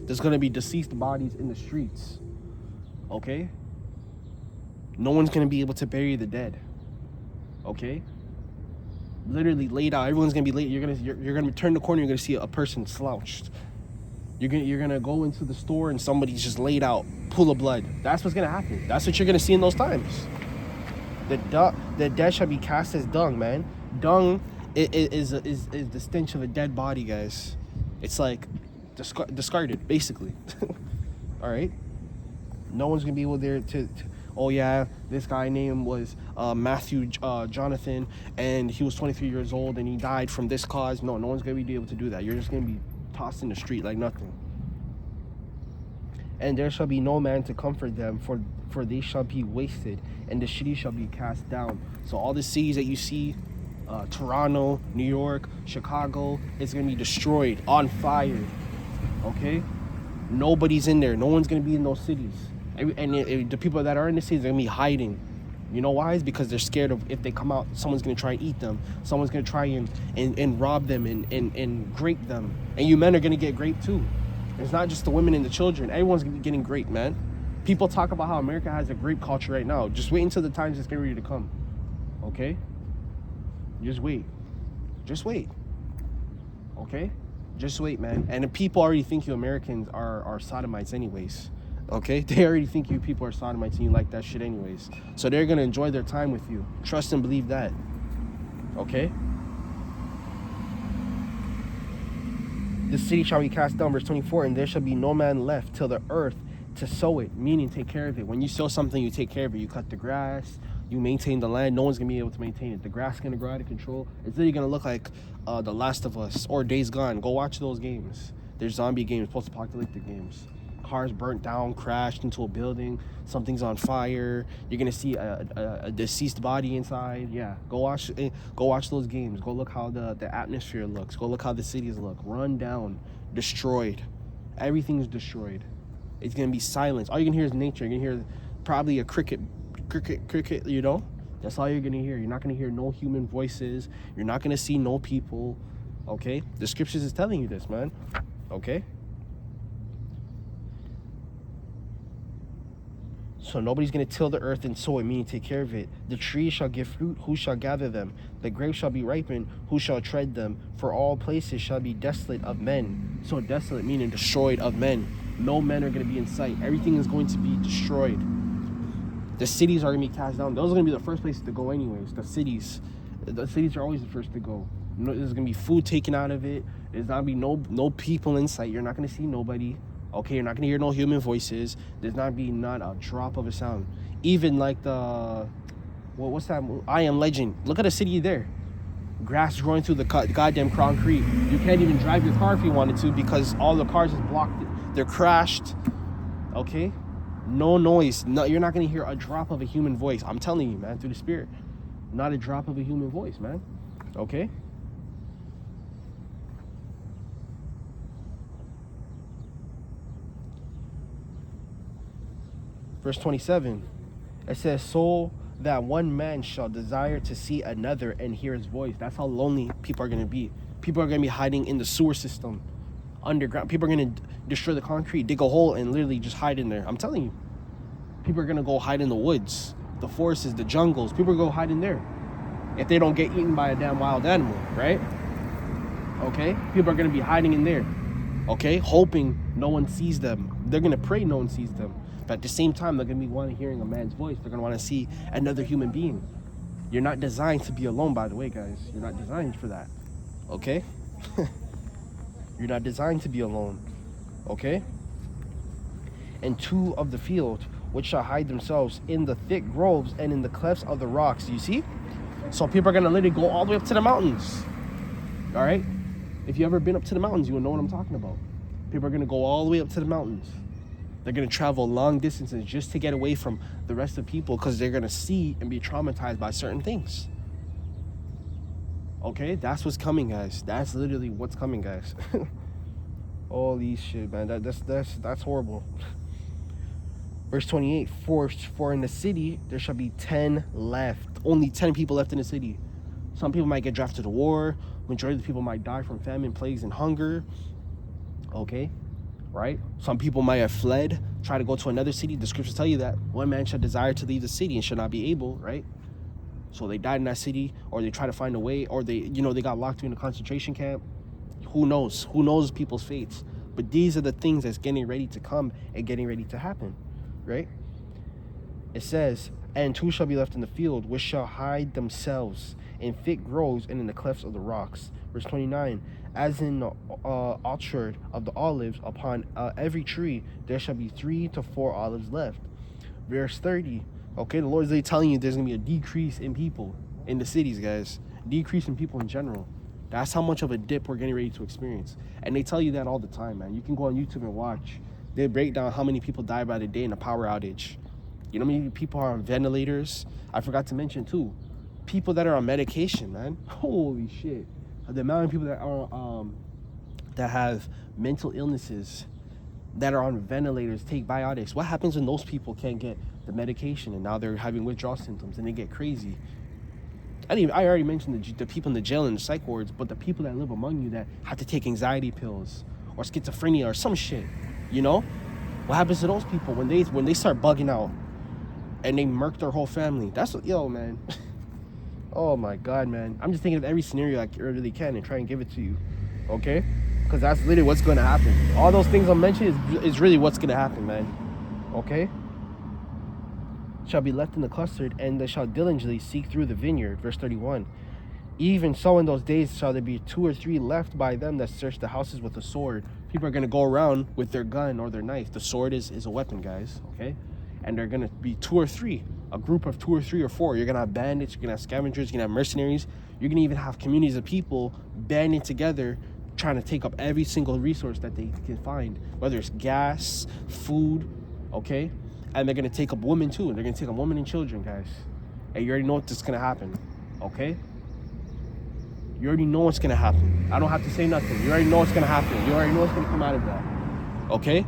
There's going to be deceased bodies in the streets. Okay? No one's going to be able to bury the dead. Okay? Literally laid out. Everyone's going to be laid. You're going to turn the corner, you're going to see a person slouched. You're gonna go into the store and somebody's just laid out, pool of blood. That's what's gonna happen. That's what you're gonna see in those times. The dead shall be cast as dung, man. Dung is the stench of a dead body, guys. It's like discarded, basically. All right. No one's gonna be able there to oh yeah, this guy name was Matthew Jonathan, and he was 23 years old and he died from this cause. No one's gonna be able to do that. You're just gonna be tossed in the street like nothing. And there shall be no man to comfort them, for they shall be wasted, and the city shall be cast down. So all the cities that you see, Toronto, New York, Chicago, it's gonna be destroyed, on fire. Okay? Nobody's in there. No one's gonna be in those cities. And the people that are in the cities are gonna be hiding. You know why? It's because they're scared of, if they come out, someone's going to try and eat them. Someone's going to try and rob them and grape them. And you men are going to get raped too. It's not just the women and the children. Everyone's going to be getting raped, man. People talk about how America has a grape culture right now. Just wait until the times it's getting ready to come. Okay? Just wait. Just wait. Okay? Just wait, man. And the people already think you Americans are sodomites anyways. Okay, they already think you people are sodomites and you like that shit anyways. So they're gonna enjoy their time with you. Trust and believe that. Okay. The city shall be cast down, verse 24, and there shall be no man left till the earth to sow it, meaning take care of it. When you sow something, you take care of it. You cut the grass, you maintain the land. No one's gonna be able to maintain it. The grass is gonna grow out of control. It's literally gonna look like The Last of Us or Days Gone. Go watch those games. They're zombie games, post-apocalyptic games. Cars burnt down, crashed into a building, something's on fire, you're gonna see a deceased body inside. Yeah, go watch those games. Go look how the atmosphere looks. Go look how the cities look. Run down, destroyed. Everything's destroyed. It's gonna be silence. All you can hear is nature. You're gonna hear probably a cricket, you know? That's all you're gonna hear. You're not gonna hear no human voices. You're not gonna see no people. Okay? The scriptures is telling you this, man. Okay? So nobody's going to till the earth and sow it, meaning take care of it. The trees shall give fruit, who shall gather them? The grapes shall be ripened, who shall tread them? For all places shall be desolate of men. So desolate meaning destroyed of men. No men are going to be in sight. Everything is going to be destroyed. The cities are going to be cast down. Those are going to be the first places to go anyways. The cities are always the first to go. There's going to be food taken out of it. There's not going to be no people in sight. You're not going to see nobody. Okay, you're not gonna hear no human voices. There's not a drop of a sound. Even like what's that? I Am Legend. Look at the city there. Grass growing through the goddamn concrete. You can't even drive your car if you wanted to because all the cars is blocked. They're crashed. Okay, no noise. No, you're not gonna hear a drop of a human voice. I'm telling you, man, through the spirit. Not a drop of a human voice, man. Okay. Verse 27, it says, so that one man shall desire to see another and hear his voice. That's how lonely people are going to be. People are going to be hiding in the sewer system, underground. People are going to destroy the concrete, dig a hole, and literally just hide in there. I'm telling you. People are going to go hide in the woods, the forests, the jungles. People go hide in there if they don't get eaten by a damn wild animal, right? Okay? People are going to be hiding in there, okay? Hoping no one sees them. They're going to pray no one sees them. But at the same time, they're going to be wanting hearing a man's voice. They're going to want to see another human being. You're not designed to be alone, by the way, guys. You're not designed for that. Okay? You're not designed to be alone. Okay? And two of the field, which shall hide themselves in the thick groves and in the clefts of the rocks. You see? So people are going to literally go all the way up to the mountains. All right? If you ever been up to the mountains, you will know what I'm talking about. People are going to go all the way up to the mountains. They're going to travel long distances just to get away from the rest of people because they're going to see and be traumatized by certain things. Okay? That's what's coming, guys. That's literally what's coming, guys. Holy shit, man. That's horrible. Verse 28, for in the city there shall be 10 left. Only 10 people left in the city. Some people might get drafted to war. Majority of the people might die from famine, plagues, and hunger. Okay? right? Some people might have fled, try to go to another city. The scriptures tell you that one man shall desire to leave the city and shall not be able, right? So they died in that city, or they try to find a way, or they got locked in a concentration camp. Who knows? Who knows people's fates? But these are the things that's getting ready to come and getting ready to happen, right? It says, and two shall be left in the field, which shall hide themselves in thick groves and in the clefts of the rocks. Verse 29, as in the orchard of the olives, upon every tree there shall be 3 to 4 olives left. Verse 30, okay, the Lord is really telling you there's going to be a decrease in people in the cities, guys. Decrease in people in general. That's how much of a dip we're getting ready to experience. And they tell you that all the time, man. You can go on YouTube and watch. They break down how many people die by the day in a power outage. You know how many people are on ventilators? I forgot to mention, too, people that are on medication, man. Holy shit. The amount of people that are that have mental illnesses, that are on ventilators, take biotics. What happens when those people can't get the medication and now they're having withdrawal symptoms and they get crazy? I already mentioned the people in the jail and the psych wards, but the people that live among you that have to take anxiety pills or schizophrenia or some shit, you know? What happens to those people when they start bugging out and they murk their whole family? That's what, yo, man. Oh my God, man. I'm just thinking of every scenario I really can and try and give it to you, okay? Because that's literally what's going to happen. All those things I'm mentioning is really what's going to happen, man, okay? Shall be left in the clustered, and they shall diligently seek through the vineyard. Verse 31. Even so in those days shall there be 2 or 3 left by them that search the houses with a sword. People are going to go around with their gun or their knife. The sword is a weapon, guys, okay? And they're going to be 2 or 3, a group of 2 or 3 or 4. You're going to have bandits, you're going to have scavengers, you're going to have mercenaries. You're going to even have communities of people banding together, trying to take up every single resource that they can find, whether it's gas, food, okay? And they're going to take up women too. They're going to take up women and children, guys. And you already know what's going to happen, okay? You already know what's going to happen. I don't have to say nothing. You already know what's going to happen. You already know what's going to come out of that, okay?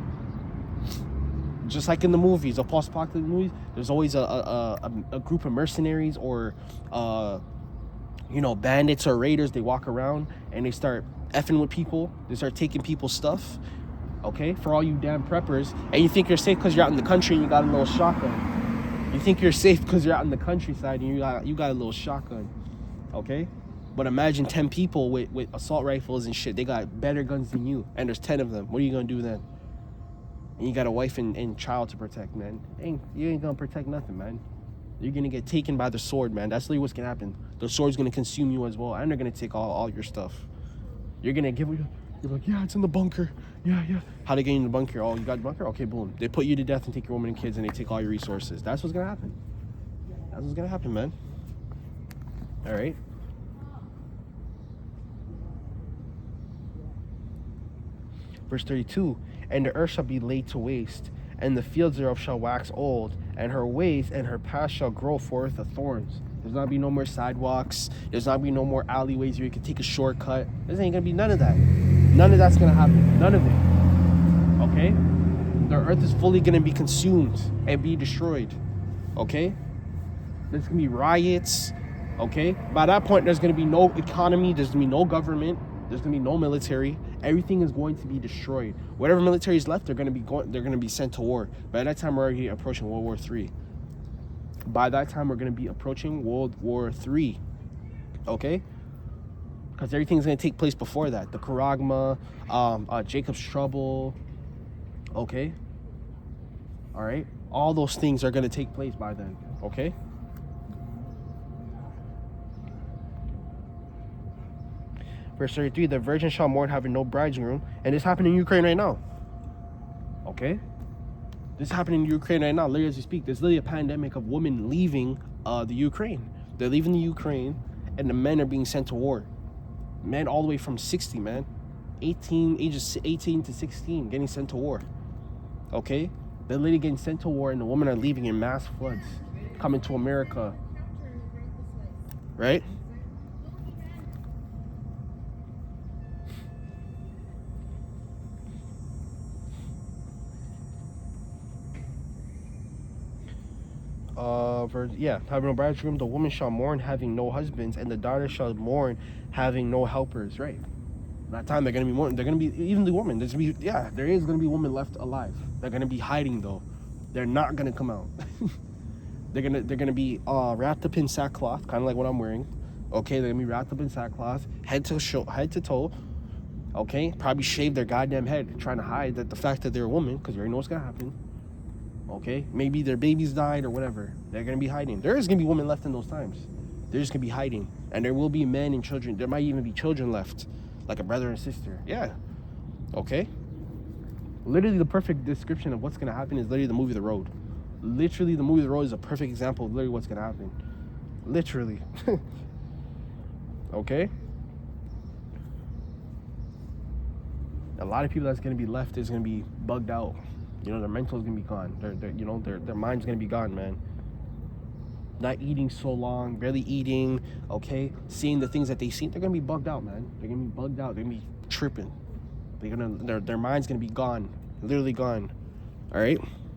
Just like in the movies, the post-apocalyptic movies, there's always a group of mercenaries or, bandits or raiders. They walk around and they start effing with people. They start taking people's stuff. Okay, for all you damn preppers, and you think you're safe because you're out in the country and you got a little shotgun. You think you're safe because you're out in the countryside and you got a little shotgun. Okay, but imagine 10 people with assault rifles and shit. They got better guns than you, and there's 10 of them. What are you gonna do then? And you got a wife and child to protect, man. You ain't gonna protect nothing, man. You're gonna get taken by the sword, man. That's literally what's gonna happen. The sword's gonna consume you as well, and they're gonna take all your stuff. You're gonna you're like, yeah, it's in the bunker. Yeah. How they get in the bunker? Oh, you got the bunker? Okay, boom. They put you to death and take your woman and kids, and they take all your resources. That's what's gonna happen. That's what's gonna happen, man. All right. Verse 32. And the earth shall be laid to waste, and the fields thereof shall wax old, and her ways and her paths shall grow forth of thorns. There's not be no more sidewalks. There's not be no more alleyways where you can take a shortcut. There's ain't gonna be none of that. None of that's gonna happen. None of it. Okay? The earth is fully gonna be consumed and be destroyed. Okay? There's gonna be riots. Okay? By that point, there's gonna be no economy. There's gonna be no government. There's gonna be no military. Everything is going to be destroyed. Whatever military is left, they're gonna be sent to war. By that time, we're already approaching World War III. By that time, we're going to be approaching World War III, okay? Because everything's going to take place before that. The Charagma, Jacob's Trouble, okay? All right? All those things are going to take place by then, okay? Verse 33, the virgin shall mourn having no bridegroom. And this happened in Ukraine right now, okay? This is happening in Ukraine right now, literally as we speak. There's literally a pandemic of women leaving the Ukraine. They're leaving the Ukraine, and the men are being sent to war. Men all the way from 60, man. Ages 18 to 16, getting sent to war. Okay? They're literally getting sent to war, and the women are leaving in mass floods, coming to America. Right? Having no bridegroom, the woman shall mourn having no husbands, and the daughter shall mourn having no helpers, right? That time they're gonna be more. They're gonna be even the woman. There's gonna be there is gonna be women left alive. They're gonna be hiding though. They're not gonna come out. they're gonna be wrapped up in sackcloth, kind of like what I'm wearing. Okay, they're gonna be wrapped up in sackcloth, head to toe. Okay, probably shave their goddamn head, trying to hide that the fact that they're a woman, because you already know what's gonna happen. Okay, maybe their babies died or whatever. They're gonna be hiding. There is gonna be women left in those times. They're just gonna be hiding, and there will be men and children. There might even be children left, like a brother and sister. Yeah. Okay. Literally, the perfect description of what's gonna happen is literally the movie The Road. Literally, the movie The Road is a perfect example of literally what's gonna happen. Literally. Okay. A lot of people that's gonna be left is gonna be bugged out. You know, their mental is gonna be gone. Their mind's gonna be gone, man. Not eating so long, barely eating. Okay, seeing the things that they see, they're gonna be bugged out, man. They're gonna be bugged out. They're gonna be tripping. Their mind's gonna be gone, literally gone. All right.